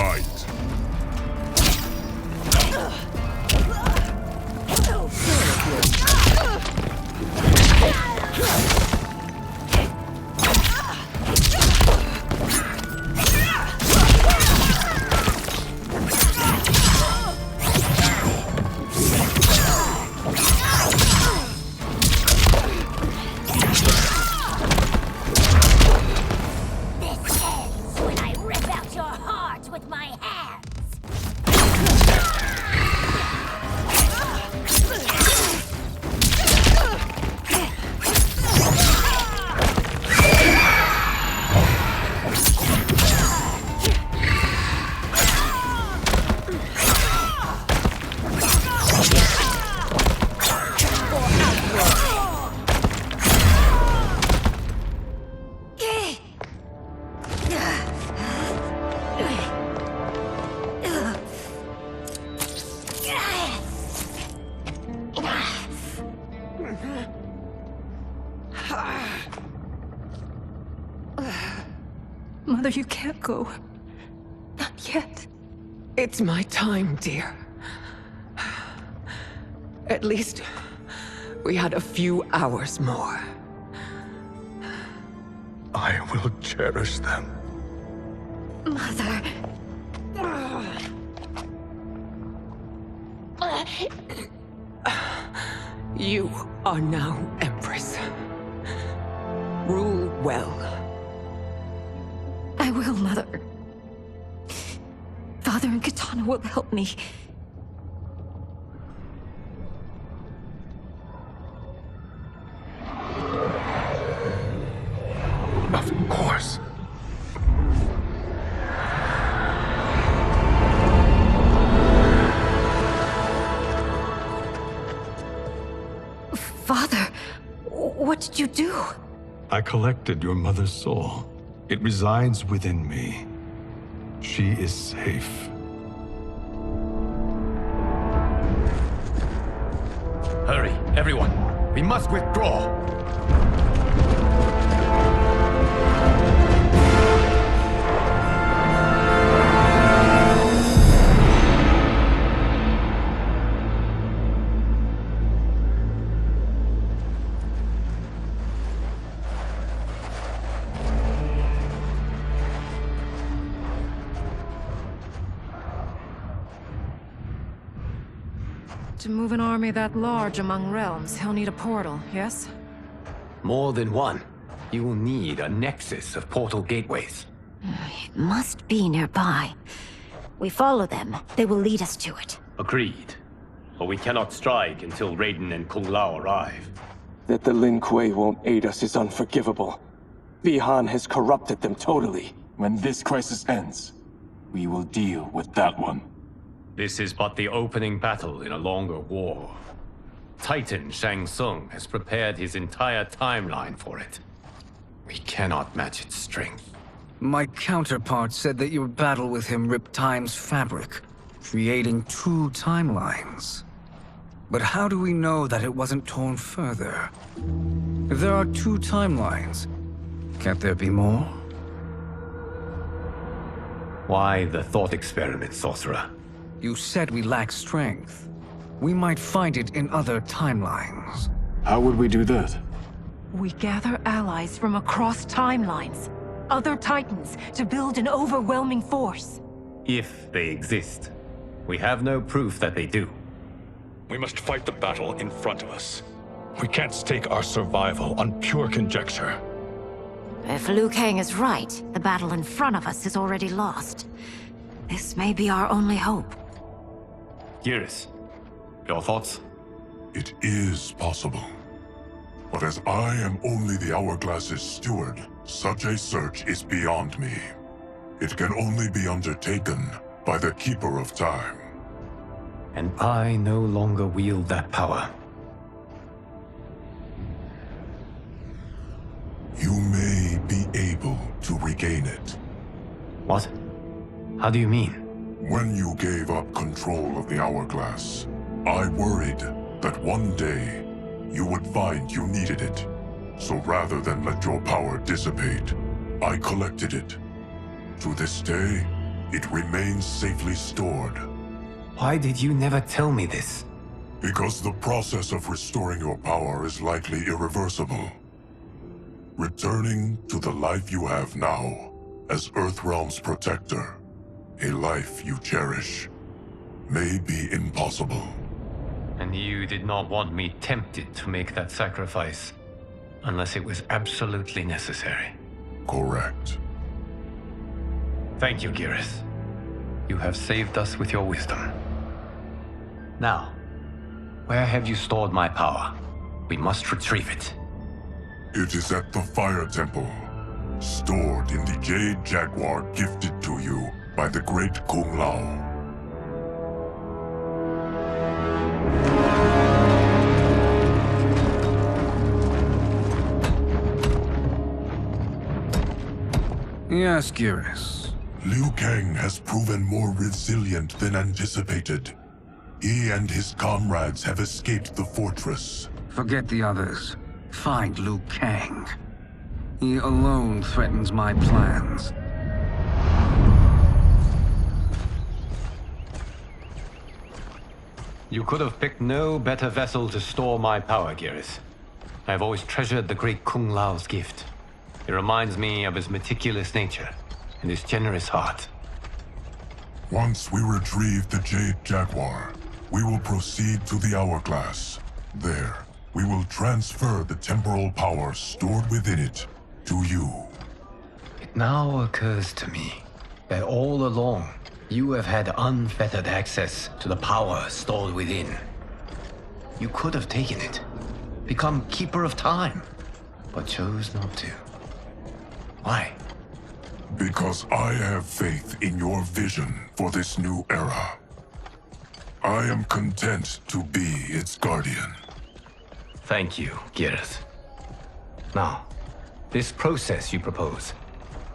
Fight. Mother, you can't go. Not yet. It's my time, dear. At least we had a few hours more. I will cherish them. Mother. You are now Empress. Rule well. I will, Mother. Father and Kitana will help me. Of course. Father, what did you do? I collected your mother's soul. It resides within me. She is safe. Hurry, everyone. We must withdraw. To move an army that large among realms, he'll need a portal, yes? More than one. You will need a nexus of portal gateways. It must be nearby. We follow them, they will lead us to it. Agreed. But we cannot strike until Raiden and Kung Lao arrive. That the Lin Kuei won't aid us is unforgivable. Bihan has corrupted them totally. When this crisis ends, we will deal with that one. This is but the opening battle in a longer war. Titan Shang Tsung has prepared his entire timeline for it. We cannot match its strength. My counterpart said that your battle with him ripped time's fabric, creating two timelines. But how do we know that it wasn't torn further? If there are two timelines, can't there be more? Why the thought experiment, sorcerer? You said we lack strength. We might find it in other timelines. How would we do that? We gather allies from across timelines, other titans, to build an overwhelming force. If they exist. We have no proof that they do. We must fight the battle in front of us. We can't stake our survival on pure conjecture. If Liu Kang is right, the battle in front of us is already lost. This may be our only hope. Geras, your thoughts? It is possible. But as I am only the Hourglass's steward, such a search is beyond me. It can only be undertaken by the Keeper of Time. And I no longer wield that power. You may be able to regain it. What? How do you mean? When you gave up control of the Hourglass, I worried that one day you would find you needed it. So rather than let your power dissipate, I collected it. To this day, it remains safely stored. Why did you never tell me this? Because the process of restoring your power is likely irreversible. Returning to the life you have now, as Earthrealm's protector, a life you cherish, may be impossible. And you did not want me tempted to make that sacrifice, unless it was absolutely necessary. Correct. Thank you, Geras. You have saved us with your wisdom. Now, where have you stored my power? We must retrieve it. It is at the Fire Temple, stored in the Jade Jaguar gifted to you by the great Kung Lao. Yes, Geras. Liu Kang has proven more resilient than anticipated. He and his comrades have escaped the fortress. Forget the others. Find Liu Kang. He alone threatens my plans. You could have picked no better vessel to store my power, Geras. I have always treasured the great Kung Lao's gift. It reminds me of his meticulous nature and his generous heart. Once we retrieve the Jade Jaguar, we will proceed to the Hourglass. There, we will transfer the temporal power stored within it to you. It now occurs to me that all along, you have had unfettered access to the power stored within. You could have taken it, become Keeper of Time, but chose not to. Why? Because I have faith in your vision for this new era. I am content to be its guardian. Thank you, Geras. Now, this process you propose,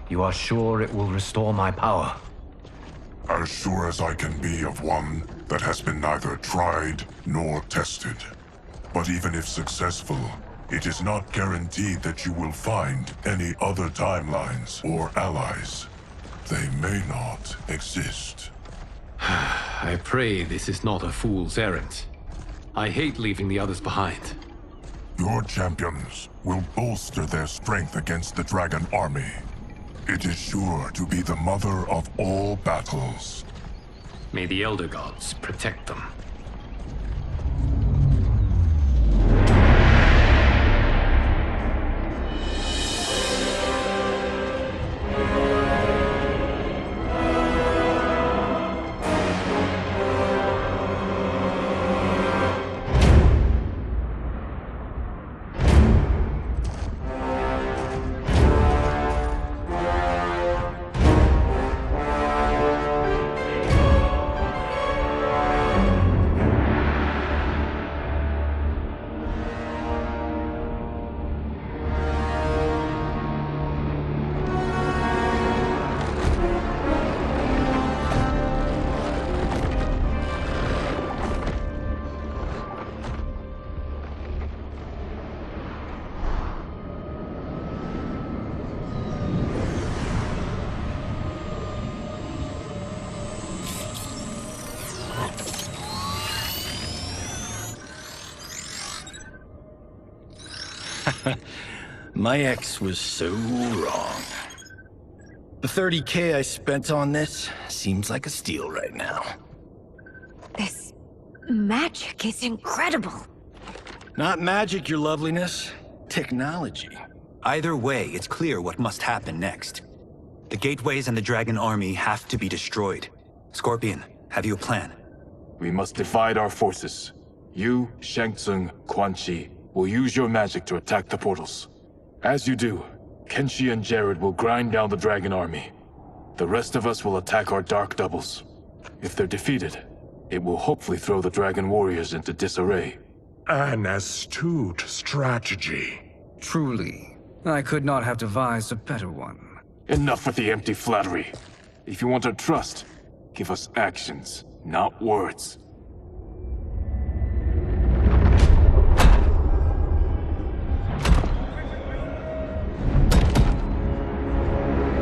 you are sure it will restore my power? As sure as I can be of one that has been neither tried nor tested. But even if successful, it is not guaranteed that you will find any other timelines or allies. They may not exist. I pray this is not a fool's errand. I hate leaving the others behind. Your champions will bolster their strength against the Dragon Army. It is sure to be the mother of all battles. May the Elder Gods protect them. My ex was so wrong. The 30K I spent on this seems like a steal right now. This magic is incredible. Not magic, your loveliness. Technology. Either way, it's clear what must happen next. The gateways and the Dragon Army have to be destroyed. Scorpion, have you a plan? We must divide our forces. You, Shang Tsung, Quan Chi will use your magic to attack the portals. As you do, Kenshi and Jared will grind down the Dragon Army. The rest of us will attack our dark doubles. If they're defeated, it will hopefully throw the Dragon Warriors into disarray. An astute strategy. Truly, I could not have devised a better one. Enough with the empty flattery. If you want our trust, give us actions, not words.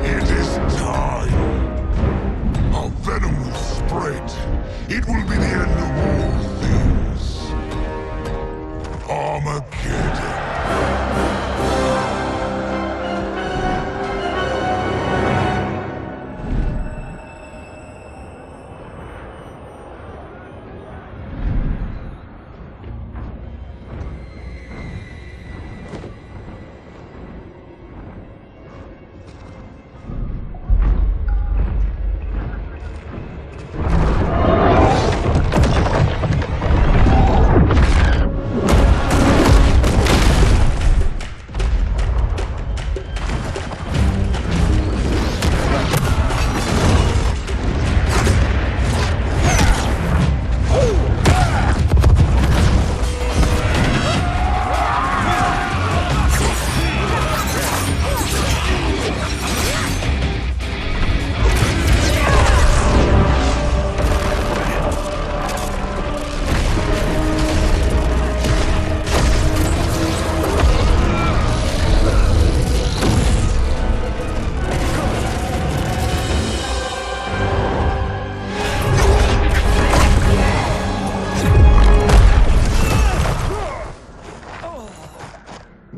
It is time. it will be the end of all things. Armageddon.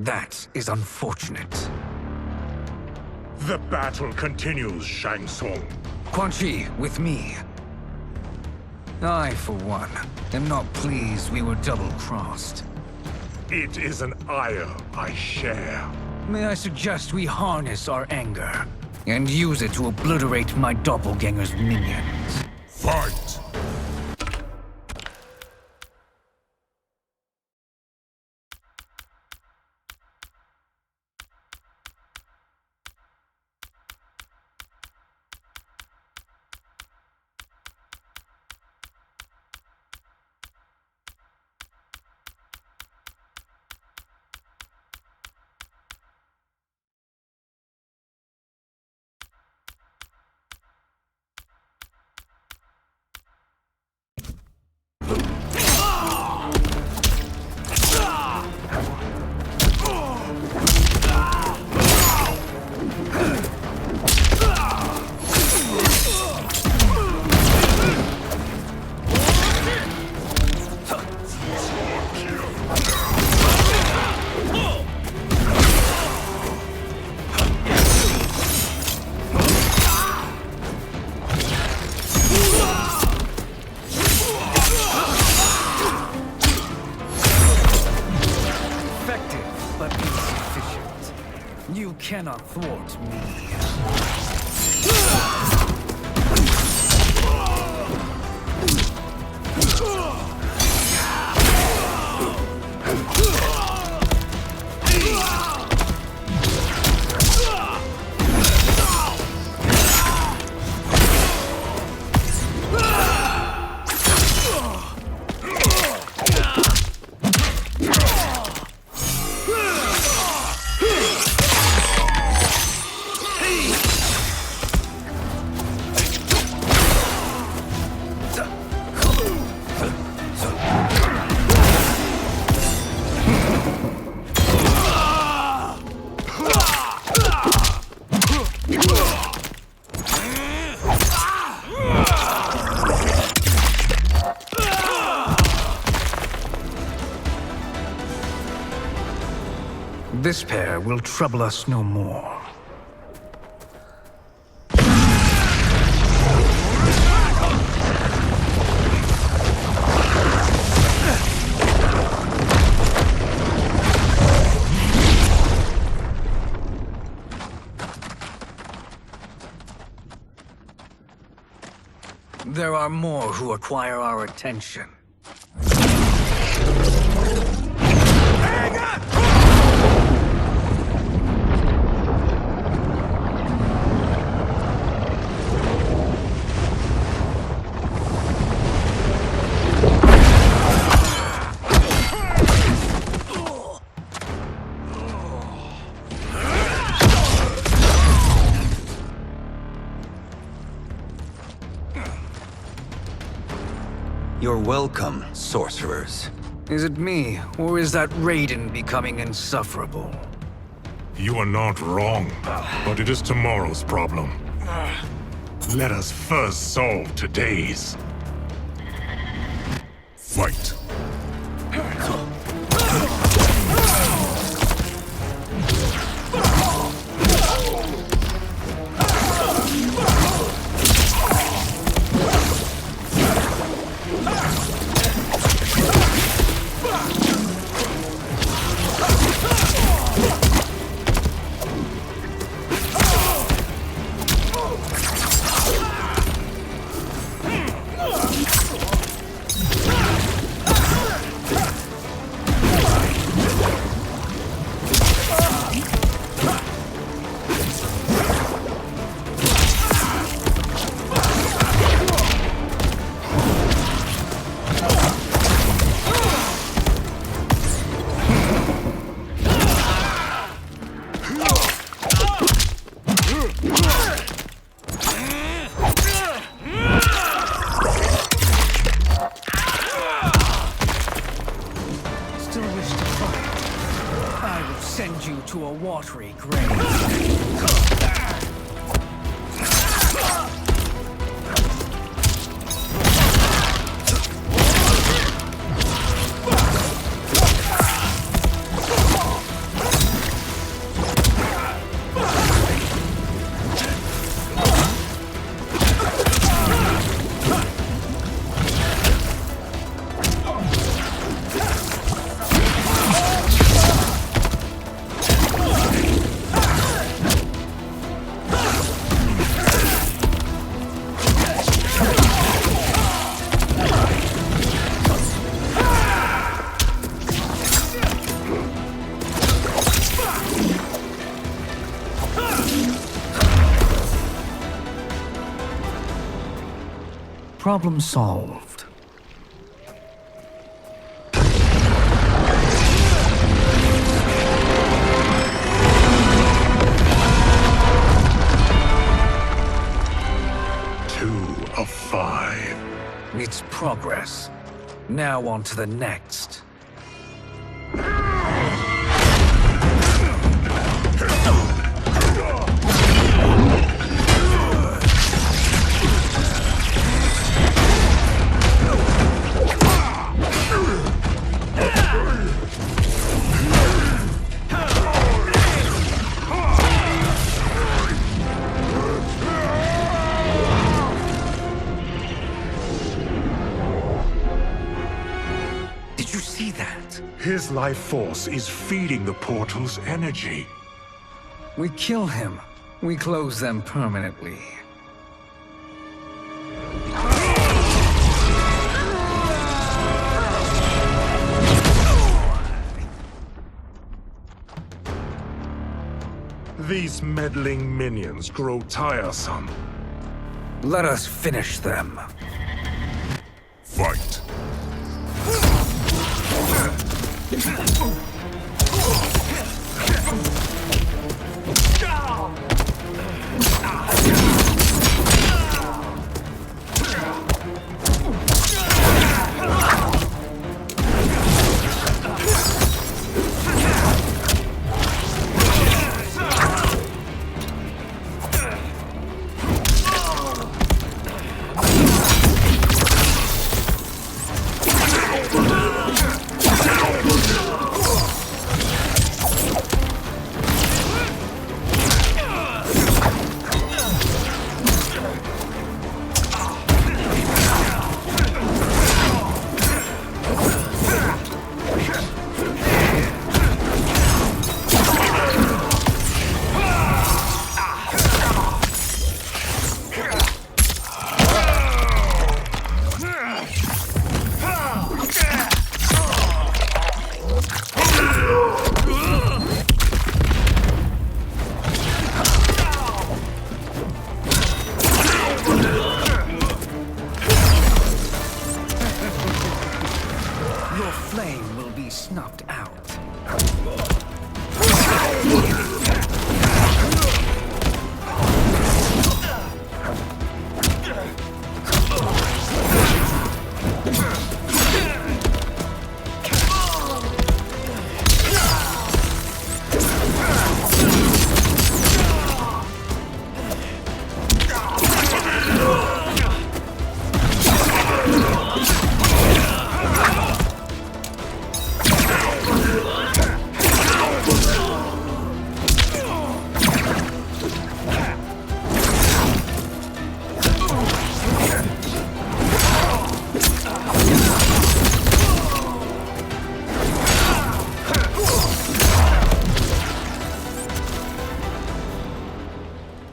That is unfortunate. The battle continues, Shang Tsung. Quan Chi, with me. I, for one, am not pleased we were double-crossed. It is an ire I share. May I suggest we harness our anger and use it to obliterate my doppelganger's minions? Fight! You cannot thwart me. This pair will trouble us no more. There are more who require our attention. You're welcome, sorcerers. Is it me, or is that Raiden becoming insufferable? You are not wrong, but it is tomorrow's problem. Let us first solve today's. watery grave. Problem solved. Two of 5. It's progress. Now on to the next. Did you see that? His life force is feeding the portal's energy. We kill him. We close them permanently. These meddling minions grow tiresome. Let us finish them. Fight! Your flame will be snuffed out.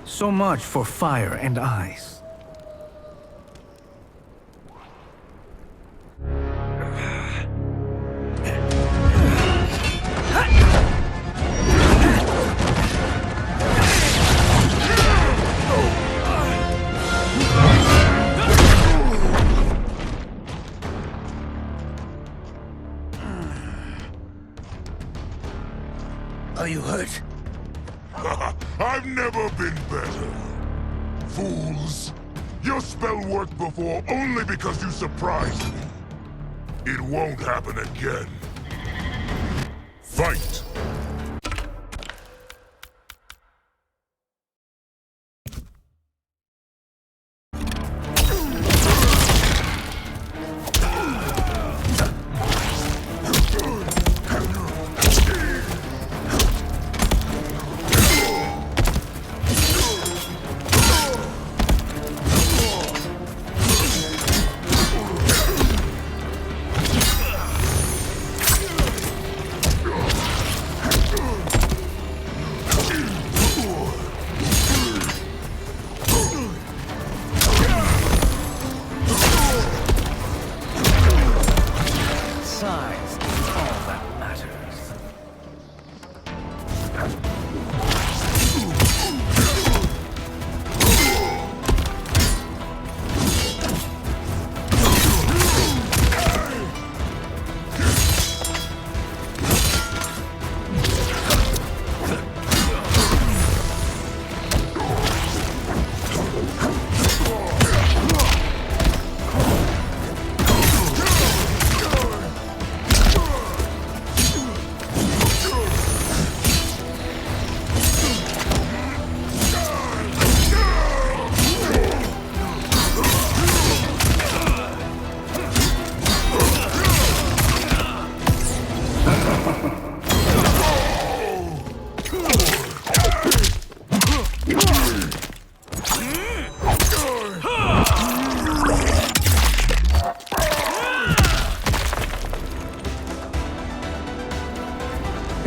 So much for fire and ice. Are you hurt? I've never been better. Fools! Your spell worked before only because you surprised me. It won't happen again. Fight!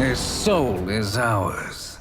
His soul is ours.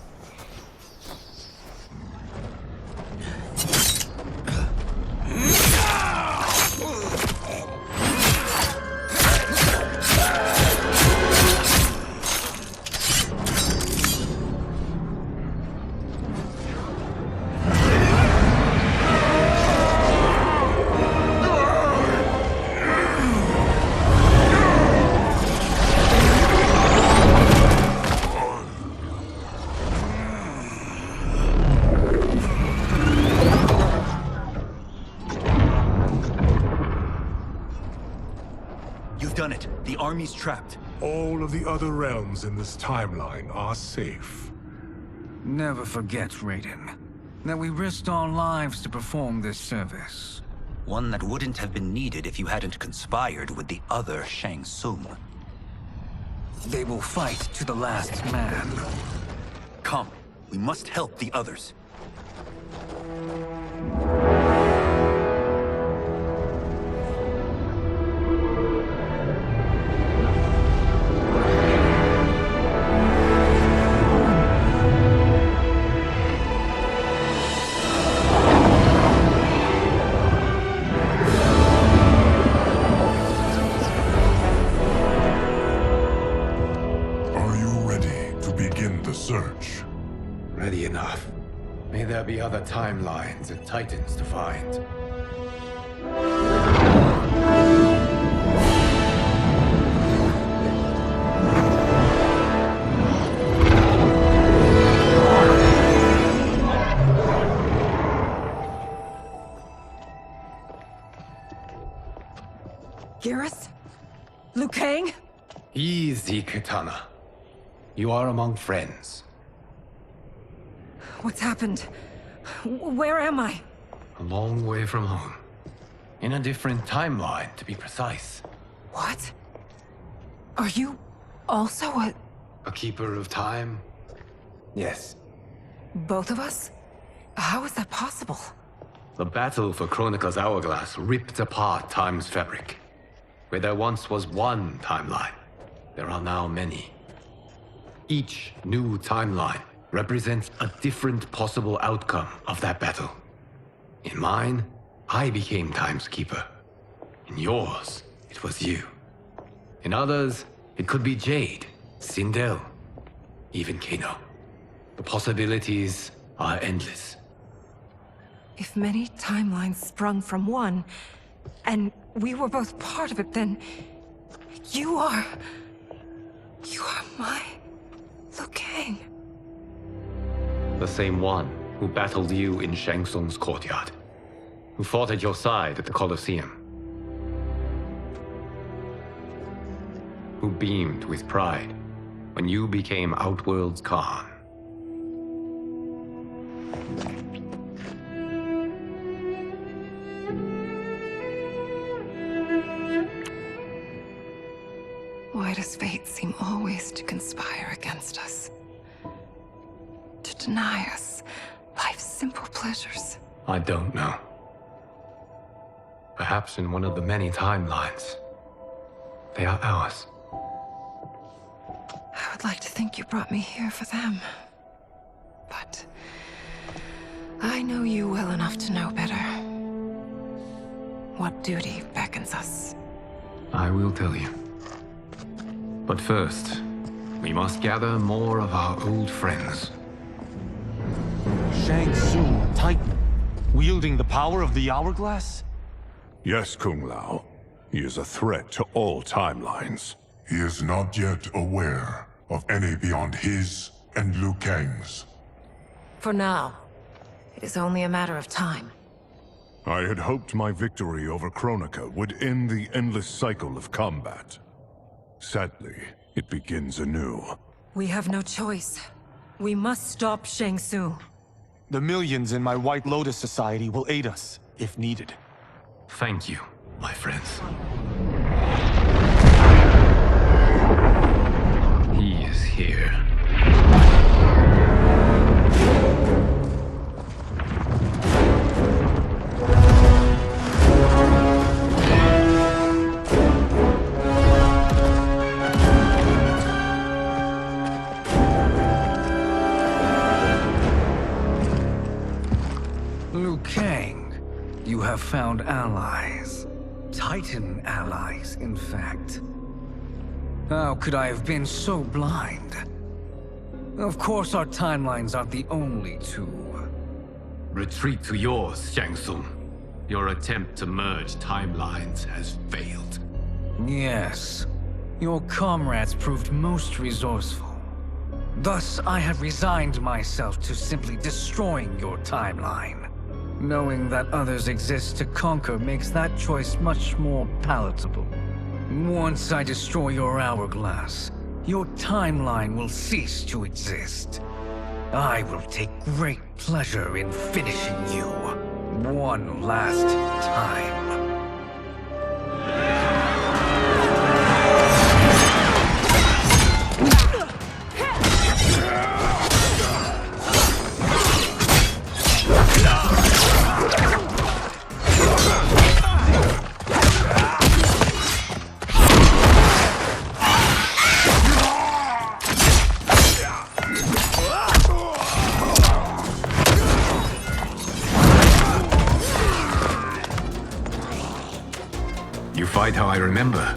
You've done it. The army's trapped. All of the other realms in this timeline are safe. Never forget, Raiden, that we risked our lives to perform this service. One that wouldn't have been needed if you hadn't conspired with the other Shang Tsung. They will fight to the last man. Come, we must help the others. Search. Ready enough. May there be other timelines and titans to find. Garrus? Liu Kang? Easy, Kitana. You are among friends. What's happened? Where am I? A long way from home. In a different timeline, to be precise. What? Are you also a keeper of time? Yes. both of us? How is that possible? The battle for Chronica's hourglass ripped apart time's fabric. Where there once was one timeline, there are now many. Each new timeline represents a different possible outcome of that battle. In mine, I became Time's Keeper. In yours, it was you. In others, it could be Jade, Sindel, even Kano. The possibilities are endless. If many timelines sprung from one, and we were both part of it, then you are my Liu Kang. The same one who battled you in Shang Tsung's courtyard. Who fought at your side at the Colosseum. Who beamed with pride when you became Outworld's Khan. Why does fate seem always to conspire against us? To deny us life's simple pleasures? I don't know. Perhaps in one of the many timelines, they are ours. I would like to think you brought me here for them. But I know you well enough to know better. What duty beckons us? I will tell you. But first, we must gather more of our old friends. Shang Tsung, Titan, wielding the power of the hourglass? Yes, Kung Lao. He is a threat to all timelines. He is not yet aware of any beyond his and Liu Kang's. For now, it is only a matter of time. I had hoped my victory over Chronica would end the endless cycle of combat. Sadly, it begins anew. We have no choice. We must stop Shang Tsung. The millions in my White Lotus Society will aid us, if needed. Thank you, my friends. He is here. found allies. Titan allies, in fact. How could I have been so blind? Of course, our timelines aren't the only two. Retreat to yours, Shang Tsung. Your attempt to merge timelines has failed. Yes. Your comrades proved most resourceful. Thus, I have resigned myself to simply destroying your timeline. Knowing that others exist to conquer makes that choice much more palatable. Once I destroy your hourglass, your timeline will cease to exist. I will take great pleasure in finishing you one last time. Fight how I remember.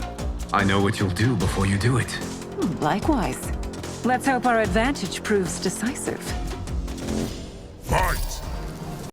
I know what you'll do before you do it. Likewise. Let's hope our advantage proves decisive. Fight!